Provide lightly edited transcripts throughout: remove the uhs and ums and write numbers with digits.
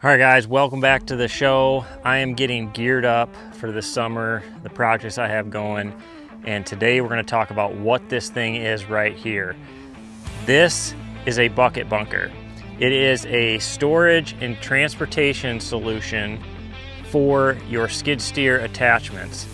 All right guys, welcome back to the show. I am getting geared up for the summer, the projects I have going, and today we're going to talk about what this thing is right here. This is a bucket bunker. It is a storage and transportation solution for your skid steer attachments.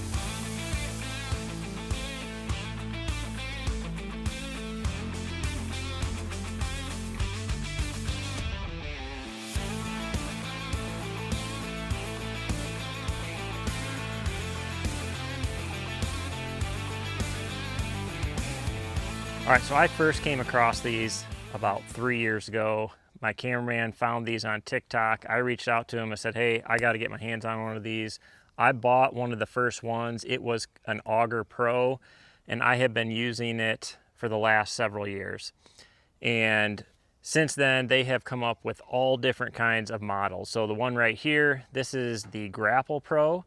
All right, so I first came across these about 3 years ago. My cameraman found these on TikTok. I reached out to him. I said, hey, I got to get my hands on one of these. I bought one of the first ones. It was an Augur Pro, and I have been using it for the last several years. And since then, they have come up with all different kinds of models. So the one right here, this is the Grapple Pro.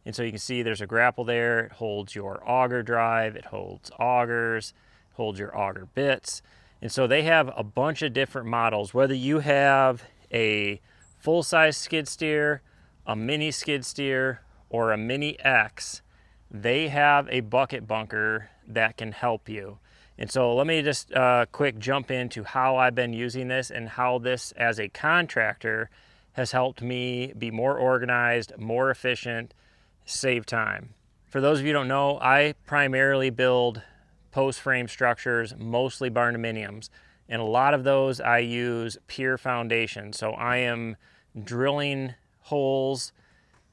And so you can see there's a grapple there. It holds your auger drive. It holds augers. Hold your auger bits. And so they have a bunch of different models, whether you have a full-size skid steer, a mini skid steer, or a mini X, they have a bucket bunker that can help you. And so let me just quick jump into how I've been using this and how this as a contractor has helped me be more organized, more efficient, save time. For those of you who don't know, I primarily build post frame structures, mostly Barndominiums, and a lot of those I use pier foundation. So I am drilling holes,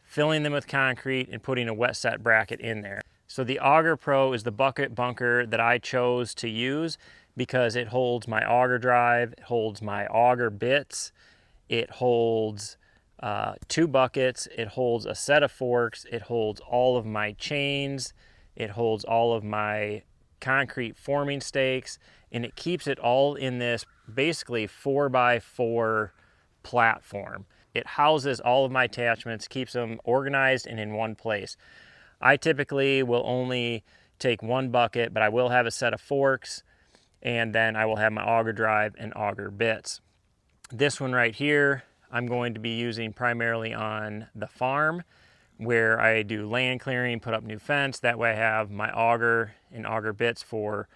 filling them with concrete, and putting a wet set bracket in there. So the Augur Pro is the bucket bunker that I chose to use because it holds my auger drive, it holds my auger bits, it holds 2 buckets, it holds a set of forks, it holds all of my chains, it holds all of my concrete forming stakes, and it keeps it all in this basically 4x4 platform. It houses all of my attachments, keeps them organized and in one place. I typically will only take 1 bucket, but I will have a set of forks, and then I will have my auger drive and auger bits. This one right here, I'm going to be using primarily on the farm, where I do land clearing, put up new fence. That way I have my auger and auger bits for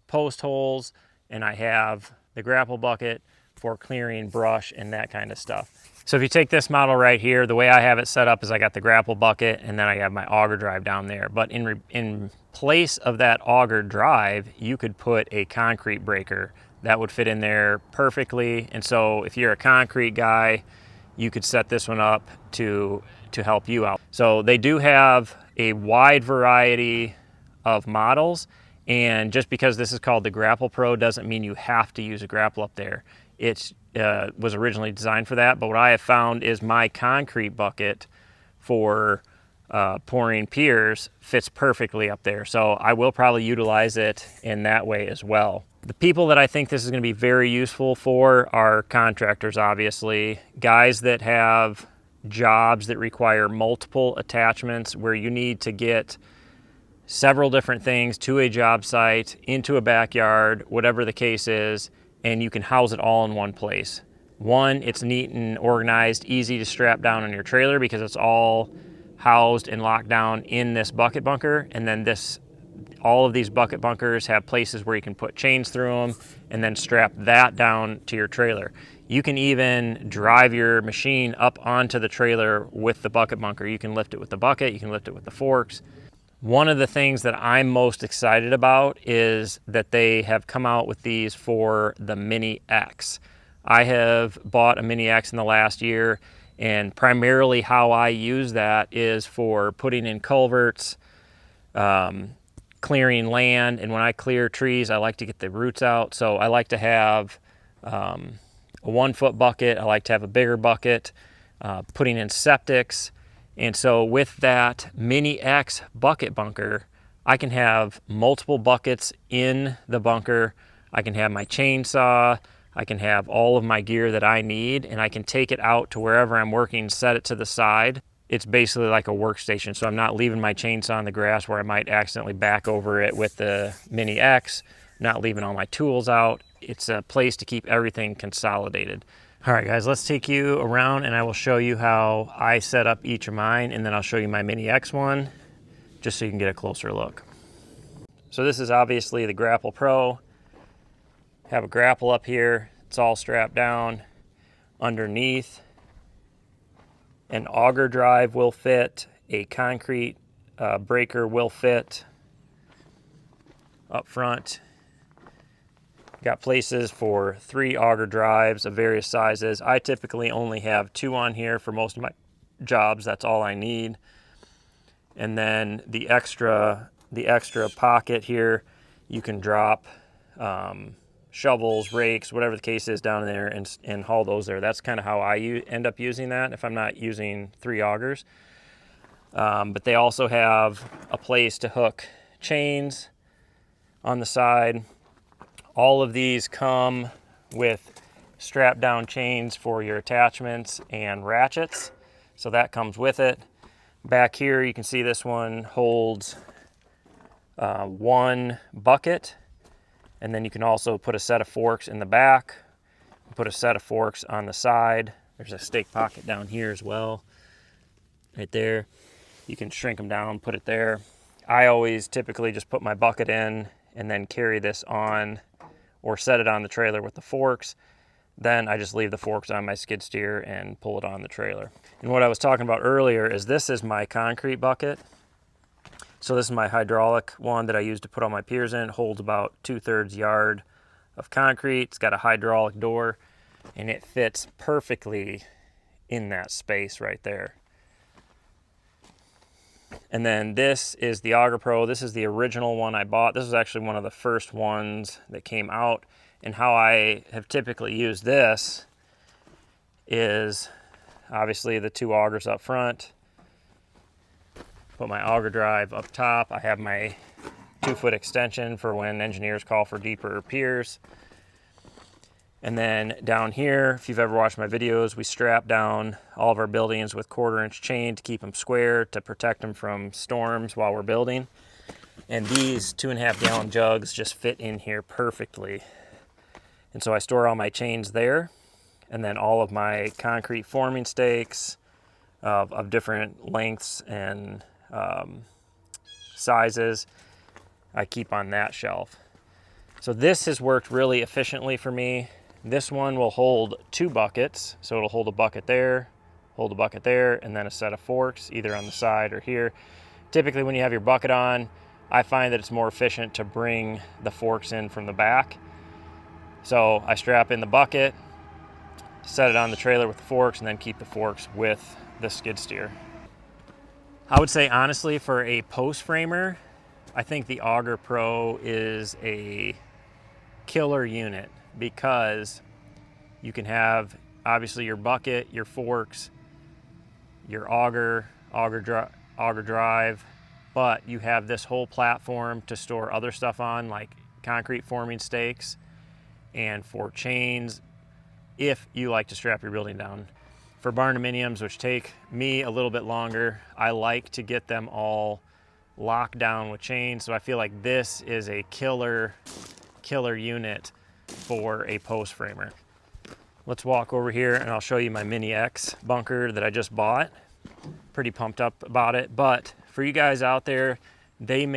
post holes, and I have the grapple bucket for clearing brush and that kind of stuff. So if you take this model right here, the way I have it set up is I got the grapple bucket and then I have my auger drive down there. But in place of that auger drive, you could put a concrete breaker that would fit in there perfectly. And so if you're a concrete guy, you could set this one up to help you out. So they do have a wide variety of models, and just because this is called the Grapple Pro doesn't mean you have to use a grapple up there. It was originally designed for that, but what I have found is my concrete bucket for pouring piers fits perfectly up there. So I will probably utilize it in that way as well. The people that I think this is going to be very useful for are contractors, obviously. Guys that have jobs that require multiple attachments where you need to get several different things to a job site, into a backyard, whatever the case is, and you can house it all in one place. One, it's neat and organized, easy to strap down on your trailer because it's all housed and locked down in this bucket bunker, and then all of these bucket bunkers have places where you can put chains through them and then strap that down to your trailer. You can even drive your machine up onto the trailer with the bucket bunker. You can lift it with the bucket, you can lift it with the forks. One of the things that I'm most excited about is that they have come out with these for the Mini X. I have bought a Mini X in the last year, and primarily how I use that is for putting in culverts, clearing land, and when I clear trees, I like to get the roots out. So I like to have a 1-foot bucket. I like to have a bigger bucket, putting in septics. And so with that Mini X bucket bunker, I can have multiple buckets in the bunker. I can have my chainsaw. I can have all of my gear that I need, and I can take it out to wherever I'm working, set it to the side. It's basically like a workstation, so I'm not leaving my chainsaw in the grass where I might accidentally back over it with the Mini X, not leaving all my tools out. It's a place to keep everything consolidated. All right, guys, let's take you around and I will show you how I set up each of mine, and then I'll show you my mini-X one, just so you can get a closer look. So this is obviously the Grapple Pro. Have a grapple up here. It's all strapped down. Underneath, an auger drive will fit. A concrete breaker will fit. Up front, got places for 3 auger drives of various sizes. I typically only have 2 on here for most of my jobs. That's all I need. And then the extra pocket here, you can drop shovels, rakes, whatever the case is down there, and haul those there. That's kind of how I end up using that if I'm not using 3 augers. But they also have a place to hook chains on the side. All of these come with strap down chains for your attachments and ratchets. So that comes with it. Back here, you can see this one holds 1 bucket. And then you can also put a set of forks in the back, put a set of forks on the side. There's a stake pocket down here as well, right there. You can shrink them down, put it there. I always typically just put my bucket in and then carry this on or set it on the trailer with the forks. Then I just leave the forks on my skid steer and pull it on the trailer. And what I was talking about earlier is this is my concrete bucket. So this is my hydraulic one that I use to put all my piers in. It holds about 2/3 yard of concrete. It's got a hydraulic door and it fits perfectly in that space right there. And then this is the Augur Pro. This is the original one I bought. This is actually one of the first ones that came out. And how I have typically used this is obviously the 2 augers up front. Put my auger drive up top. I have my 2-foot extension for when engineers call for deeper piers. And then down here, if you've ever watched my videos, we strap down all of our buildings with 1/4-inch chain to keep them square, to protect them from storms while we're building. And these 2.5 gallon jugs just fit in here perfectly. And so I store all my chains there, and then all of my concrete forming stakes of different lengths and sizes, I keep on that shelf. So this has worked really efficiently for me. This one will hold 2 buckets, so it'll hold a bucket there, hold a bucket there, and then a set of forks either on the side or here. Typically when you have your bucket on, I find that it's more efficient to bring the forks in from the back. So I strap in the bucket, set it on the trailer with the forks, and then keep the forks with the skid steer. I would say honestly, for a post framer, I think the Augur Pro is a killer unit, because you can have obviously your bucket, your forks, your auger drive, but you have this whole platform to store other stuff on, like concrete forming stakes and for chains, if you like to strap your building down. For Barndominiums, which take me a little bit longer, I like to get them all locked down with chains. So I feel like this is a killer unit for a post framer. Let's walk over here and I'll show you my mini-X bunker that I just bought. Pretty pumped up about it. But for you guys out there, they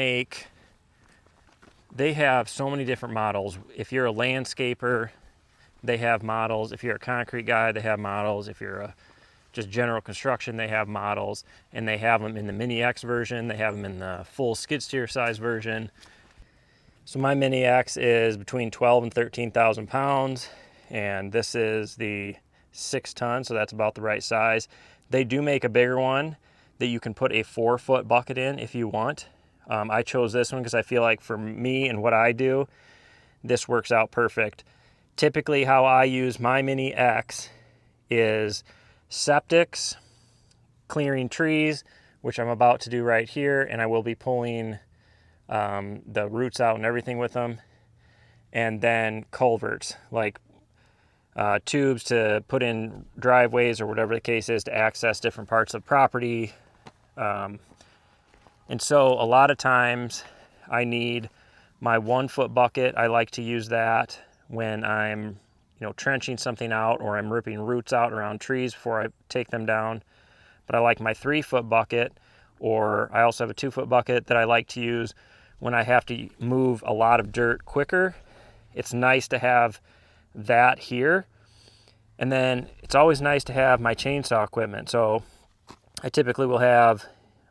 have so many different models. If you're a landscaper, they have models. If you're a concrete guy, they have models. If you're just general construction, they have models. And they have them in the mini-X version. They have them in the full skid steer size version. So my mini-X is between 12 and 13,000 pounds. And this is the 6 ton, so that's about the right size. They do make a bigger one that you can put a 4-foot bucket in if you want. I chose this one because I feel like for me and what I do, this works out perfect. Typically how I use my mini-X is septics, clearing trees, which I'm about to do right here, and I will be pulling the roots out and everything with them. And then culverts, like tubes to put in driveways or whatever the case is to access different parts of property. And so a lot of times I need my 1-foot bucket. I like to use that when I'm trenching something out, or I'm ripping roots out around trees before I take them down. But I like my 3-foot bucket, or I also have a 2-foot bucket that I like to use when I have to move a lot of dirt quicker. It's nice to have that here. And then it's always nice to have my chainsaw equipment. So I typically will have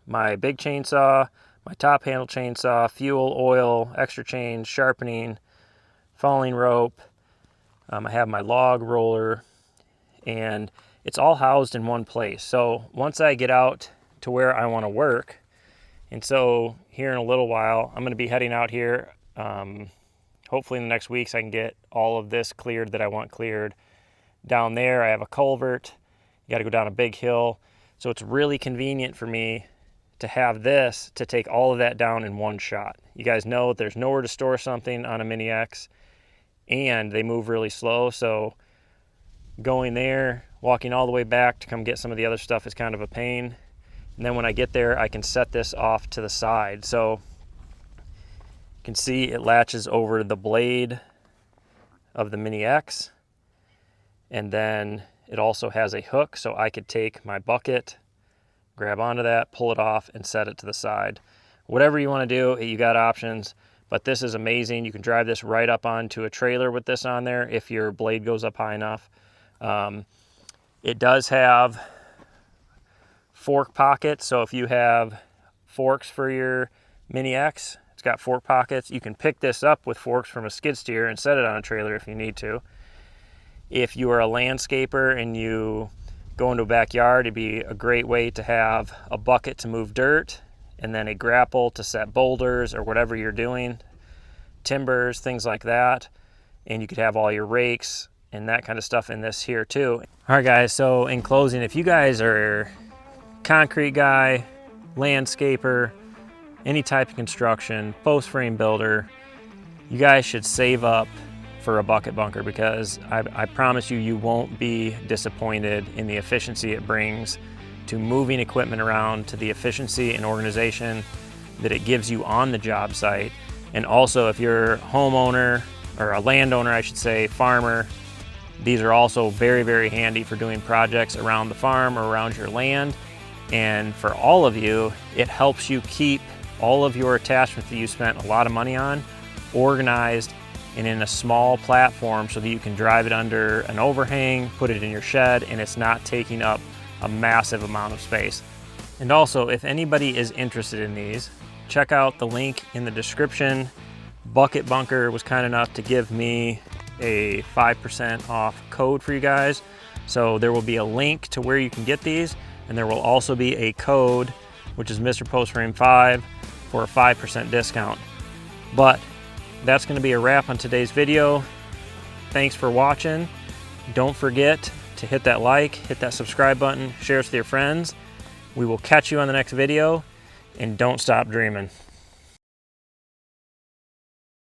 my big chainsaw, my top handle chainsaw, fuel, oil, extra chains, sharpening, falling rope. I have my log roller, and it's all housed in one place. So once I get out to where I want to work, and so here in a little while, I'm going to be heading out here. Hopefully in the next weeks, I can get all of this cleared that I want cleared. Down there, I have a culvert. You got to go down a big hill. So it's really convenient for me to have this to take all of that down in one shot. You guys know there's nowhere to store something on a mini-X, and they move really slow. So going there, walking all the way back to come get some of the other stuff is kind of a pain. And then when I get there, I can set this off to the side. So you can see it latches over the blade of the mini-X. And then it also has a hook, so I could take my bucket, grab onto that, pull it off, and set it to the side. Whatever you want to do, you got options, but this is amazing. You can drive this right up onto a trailer with this on there if your blade goes up high enough. It does have fork pockets, so if you have forks for your mini-X, it's got fork pockets. You can pick this up with forks from a skid steer and set it on a trailer if you need to. If you are a landscaper and you go into a backyard, it'd be a great way to have a bucket to move dirt, and then a grapple to set boulders or whatever you're doing, timbers, things like that. And you could have all your rakes and that kind of stuff in this here too. All right guys, so in closing, if you guys are concrete guy, landscaper, any type of construction, post frame builder, you guys should save up for a bucket bunker, because I promise you, you won't be disappointed in the efficiency it brings to moving equipment around, to the efficiency and organization that it gives you on the job site. And also, if you're a homeowner, or a landowner, I should say, farmer, these are also very, very handy for doing projects around the farm or around your land. And for all of you, it helps you keep all of your attachments that you spent a lot of money on organized and in a small platform, so that you can drive it under an overhang, put it in your shed, and it's not taking up a massive amount of space. And also, if anybody is interested in these, check out the link in the description. Bucket Bunker was kind enough to give me a 5% off code for you guys. So there will be a link to where you can get these, and there will also be a code, which is Mr. Post Frame 5, for a 5% discount. But that's going to be a wrap on today's video. Thanks for watching. Don't forget to hit that like, hit that subscribe button, share us with your friends. We will catch you on the next video, and don't stop dreaming.